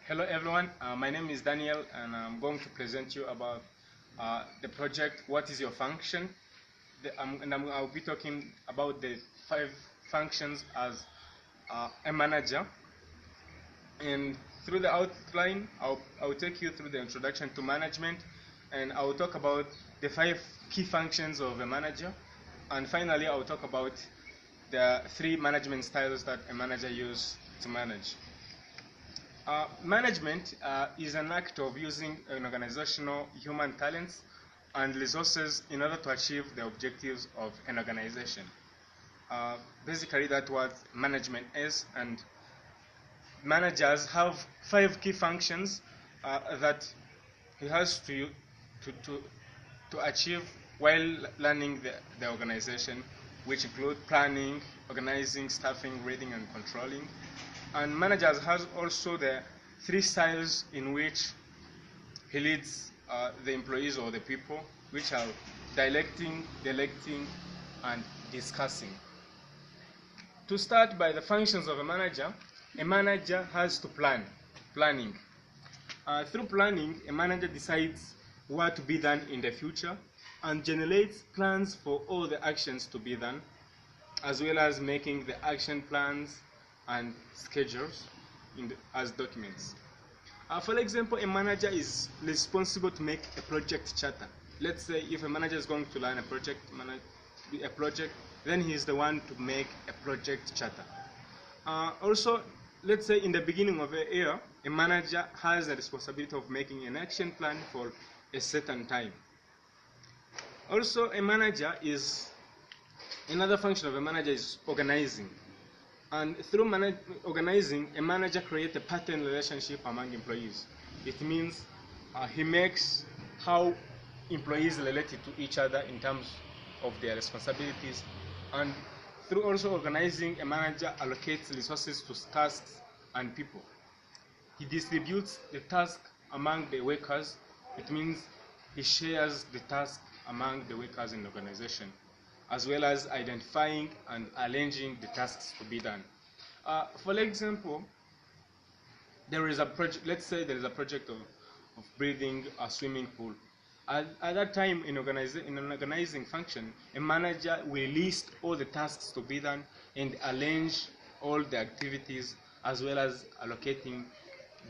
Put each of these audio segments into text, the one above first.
Hello everyone, my name is Daniel and I'm going to present you about the project What is your function? I'll be talking about the 5 functions as a manager, and through the outline I'll take you through the introduction to management, and I'll talk about the 5 key functions of a manager, and finally I'll talk about the 3 management styles that a manager uses to manage. Management is an act of using an organizational human talents and resources in order to achieve the objectives of an organization. Basically, that's what management is, and managers have 5 key functions that he has to achieve while running the organization, which include planning, organizing, staffing, reading, and controlling. And managers has also the 3 styles in which he leads the employees or the people, which are directing, delegating, and discussing. To start by the functions of a manager has to planning. Through planning, a manager decides what to be done in the future and generates plans for all the actions to be done, as well as making the action plans and schedules as documents. For example, a manager is responsible to make a project charter. Let's say if a manager is going to run a project, then he is the one to make a project charter. Also, let's say in the beginning of a year, a manager has the responsibility of making an action plan for a certain time. Also, another function of a manager is organizing. And through organizing, a manager creates a pattern relationship among employees. It means he makes how employees relate to each other in terms of their responsibilities. And through also organizing, a manager allocates resources to tasks and people. He distributes the task among the workers. It means he shares the task among the workers in the organization, as well as identifying and arranging the tasks to be done. For example, there is a project. Let's say there is a project of building a swimming pool. At that time, in an organizing function, a manager will list all the tasks to be done and arrange all the activities, as well as allocating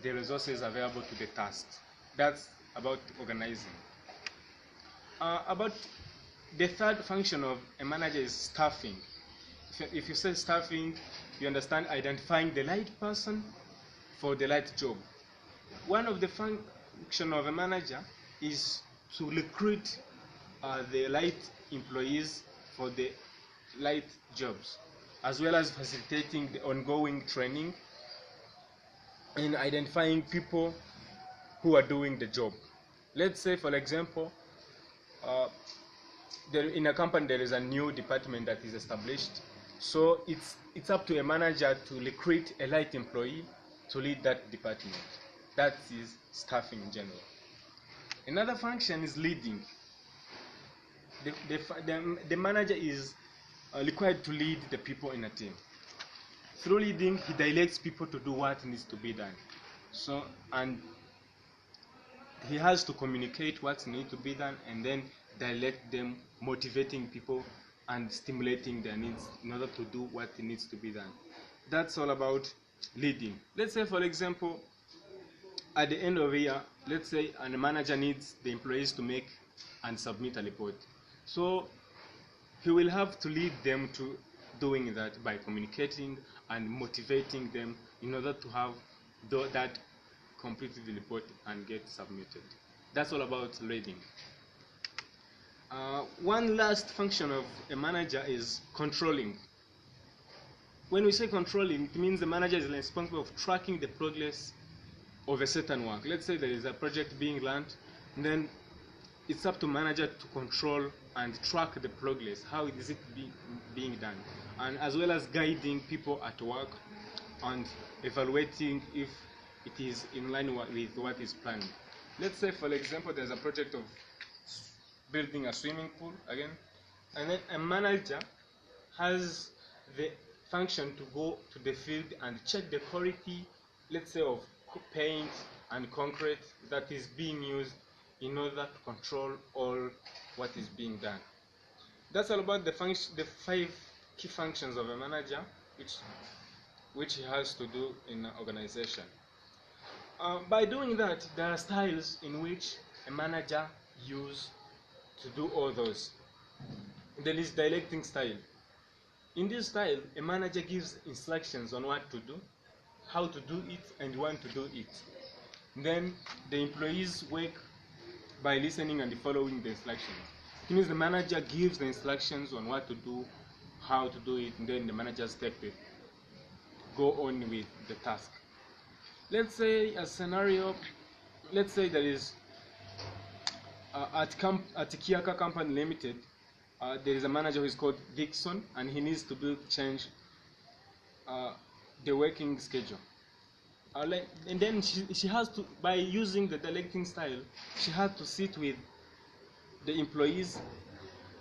the resources available to the tasks. That's about organizing. About the third function of a manager is staffing. If you say staffing, you understand identifying the right person for the right job. One of the functions of a manager is to recruit the right employees for the right jobs, as well as facilitating the ongoing training and identifying people who are doing the job. Let's say, for example, in a company there is a new department that is established, so it's up to a manager to recruit a right employee to lead that department. That is staffing in general. Another function is leading. The manager is required to lead the people in a team. Through leading, he directs people to do what needs to be done. And he has to communicate what needs to be done and then direct them, motivating people and stimulating their needs in order to do what needs to be done. That's all about leading. Let's say, for example, at the end of the year, let's say a manager needs the employees to make and submit a report. So he will have to lead them to doing that by communicating and motivating them in order to have that completed report and get submitted. That's all about leading. One last function of a manager is controlling. When we say controlling, it means the manager is responsible of tracking the progress of a certain work. Let's say there is a project being run, and then it's up to manager to control and track the progress. How is it being done? And as well as guiding people at work and evaluating if it is in line with what is planned. Let's say, for example, there's a project of building a swimming pool again, and then a manager has the function to go to the field and check the quality, let's say, of paint and concrete that is being used in order to control all what is being done. That's all about the 5 key functions of a manager, which he has to do in an organization. By doing that, there are styles in which a manager uses to do all those. There is directing style. In this style, a manager gives instructions on what to do, how to do it, and when to do it. Then the employees work by listening and following the instructions. It means the manager gives the instructions on what to do, how to do it, and then the managers go on with the task. Let's say a scenario, let's say there is at Kiaka Company Limited, there is a manager who is called Dixon, and he needs to change the working schedule. And then she has to, by using the directing style, she has to sit with the employees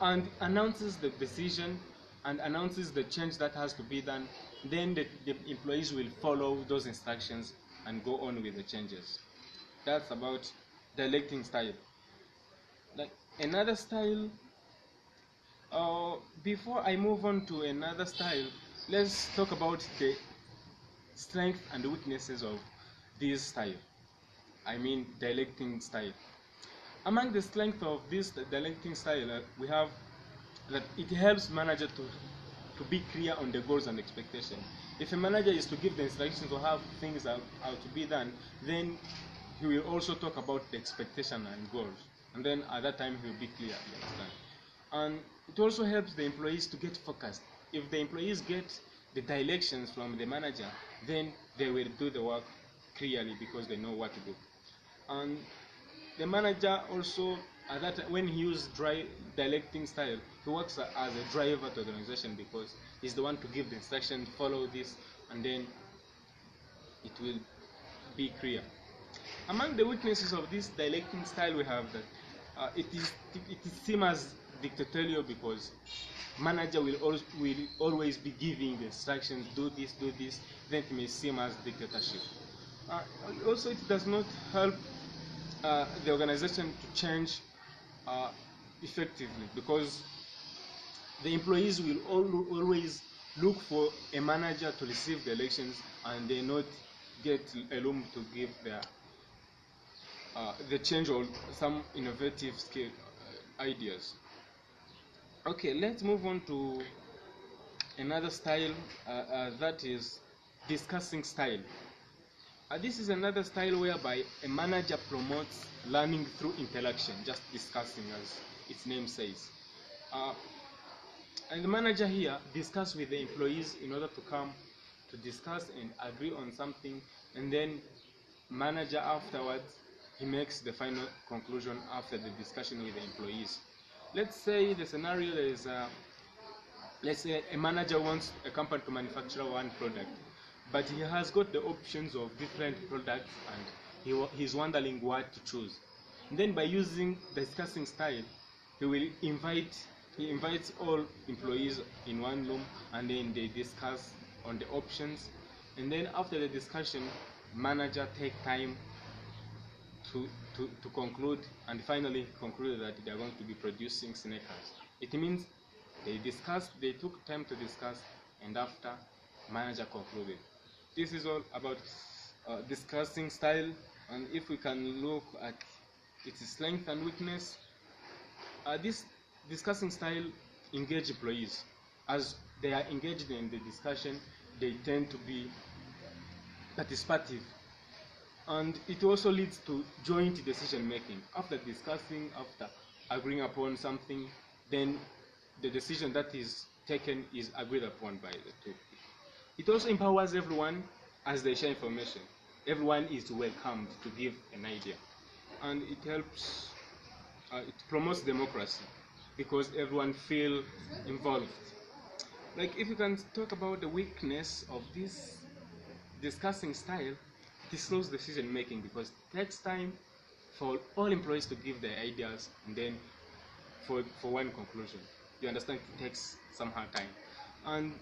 and announces the decision and announces the change that has to be done. Then the employees will follow those instructions and go on with the changes. That's about directing style. Like another style, before I move on to another style, let's talk about the strengths and weaknesses of this style. I mean directing style. Among the strengths of this directing style, we have that it helps manager to be clear on the goals and expectations. If a manager is to give the instructions on how things are to be done, then he will also talk about the expectation and goals. And then at that time he will be clear, you understand. And it also helps the employees to get focused. If the employees get the directions from the manager, then they will do the work clearly because they know what to do. And the manager also, when he uses directing style, he works as a driver to the organization because he's the one to give the instruction, follow this, and then it will be clear. Among the weaknesses of this directing style, we have that it is seen as dictatorial because manager will always be giving the instructions, do this, then it may seem as dictatorship. Also, it does not help the organization to change effectively because the employees will always look for a manager to receive the elections and they not get a room to give the change or some innovative ideas. Okay, let's move on to another style that is discussing style. This is another style whereby a manager promotes learning through interaction, just discussing as its name says. And the manager here discusses with the employees in order to come to discuss and agree on something, and then manager afterwards, he makes the final conclusion after the discussion with the employees. Let's say the scenario is, let's say a manager wants a company to manufacture one product, but he has got the options of different products and he's wondering what to choose. And then by using the discussing style, he invites all employees in one room and then they discuss on the options. And then after the discussion, manager take time to conclude and finally conclude that they are going to be producing sneakers. It means they took time to discuss, and after manager concluded. This is all about discussing style, and if we can look at its strength and weakness, this discussing style engage employees. As they are engaged in the discussion, they tend to be participative, and it also leads to joint decision making. After discussing, after agreeing upon something, then the decision that is taken is agreed upon by the two. It also empowers everyone as they share information. Everyone is welcomed to give an idea, and it helps. It promotes democracy because everyone feels involved. Like if you can talk about the weakness of this discussing style, it slows decision making because it takes time for all employees to give their ideas and then for one conclusion. You understand, it takes somehow time. And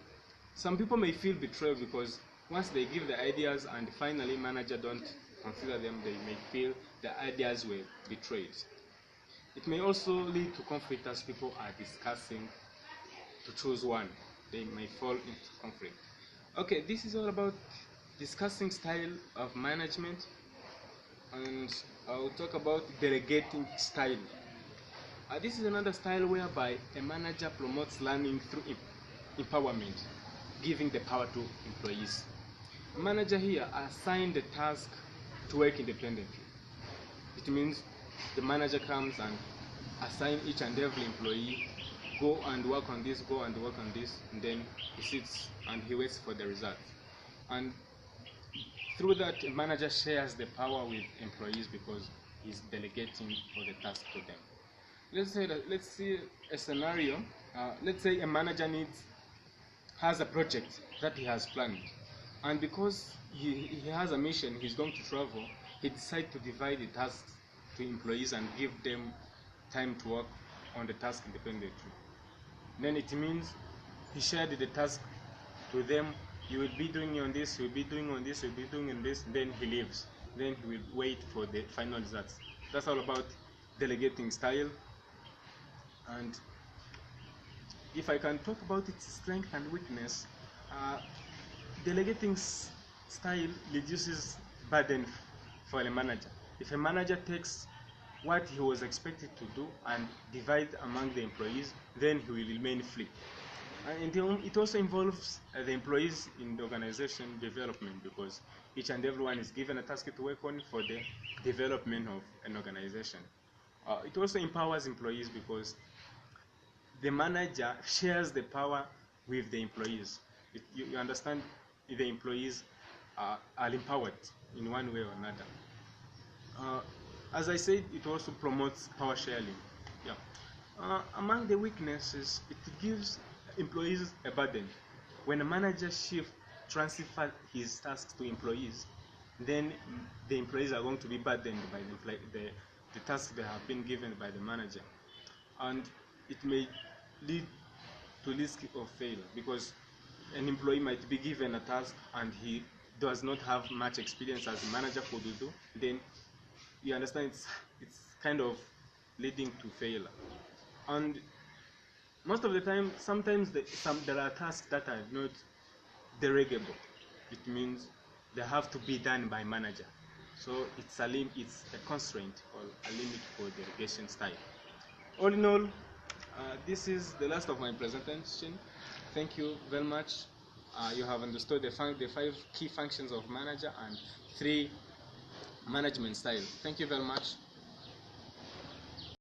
some people may feel betrayed because once they give the ideas and finally manager don't consider them, they may feel the ideas were betrayed. It may also lead to conflict as people are discussing to choose one. They may fall into conflict. Okay, this is all about discussing style of management, and I'll talk about delegating style. This is another style whereby a manager promotes learning through empowerment, giving the power to employees. A manager here assigns the task to work independently. It means the manager comes and assigns each and every employee, go and work on this, go and work on this, and then he sits and he waits for the result. And through that, a manager shares the power with employees because he's delegating for the task to them. Let's see a scenario. Let's say a manager has a project that he has planned, and because he has a mission, he's going to travel, he decides to divide the tasks to employees and give them time to work on the task independently. Then it means he shared the task to them. You will be doing on this, you will be doing on this, you will be doing on this, then he leaves. Then he will wait for the final results. That's all about delegating style. And if I can talk about its strength and weakness, delegating style reduces burden for a manager. If a manager takes what he was expected to do and divide among the employees, then he will remain free. And it also involves the employees in the organization development, because each and everyone is given a task to work on for the development of an organization. It also empowers employees because the manager shares the power with the employees. You understand, the employees are empowered in one way or another. As I said, it also promotes power sharing. Yeah. Among the weaknesses, it gives employees a burden. When a manager transfers his tasks to employees, then the employees are going to be burdened by the tasks they have been given by the manager. And it may lead to risk of failure, because an employee might be given a task and he does not have much experience as a manager could do. Then you understand it's kind of leading to failure. And most of the time, sometimes there are tasks that are not delegable. It means they have to be done by manager. So it's a constraint or a limit for delegation style. All in all, this is the last of my presentation. Thank you very much. You have understood the 5 key functions of manager and 3 management style. Thank you very much.